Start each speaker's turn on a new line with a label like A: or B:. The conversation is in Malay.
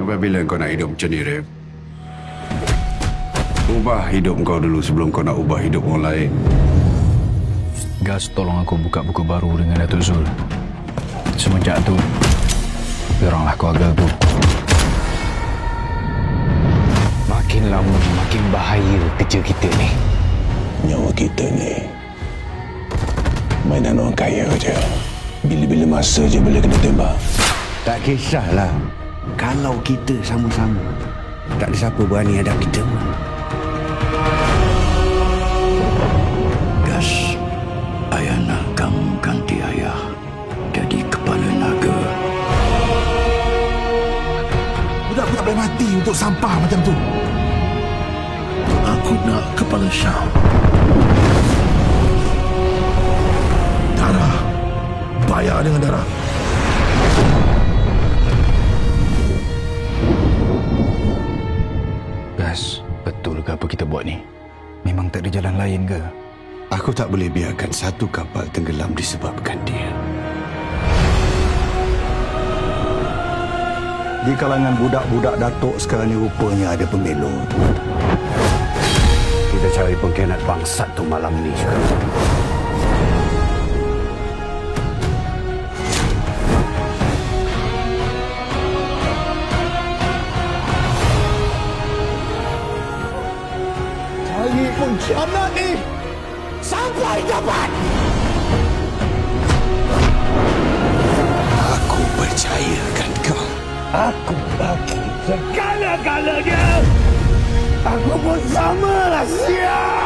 A: Sampai bila kau nak hidup macam ni, Ref? Ubah hidup kau dulu sebelum kau nak ubah hidup orang lain.
B: Gas, tolong aku buka buku baru dengan Datuk Zul. Semenjak tu, peranglah keluarga aku.
C: Makin lama, makin bahaya kerja kita ni.
D: Nyawa kita ni mainan orang kaya je. Bila-bila masa je boleh kena tembak.
A: Tak kisahlah. Kalau kita sama-sama, tak ada siapa berani hadap kita.
D: Gas, ayah nak kamu ganti ayah jadi kepala naga.
E: Budak tak boleh mati untuk sampah macam tu.
D: Aku nak kepala Syam.
E: Darah. Bayar dengan darah.
B: Gas, betul ke apa kita buat ni? Memang tak ada jalan lain ke?
A: Aku tak boleh biarkan satu kapal tenggelam disebabkan dia.
D: Di kalangan budak-budak Datuk sekarang ni rupanya ada pembelot.
A: Kita cari pengkhianat bangsat tu malam ni juga.
E: Cari pengkhianat ni sampai dapat.
D: Aku percayakan kau.
E: Aku bagi segala-galanya. Aku pun samalah siap.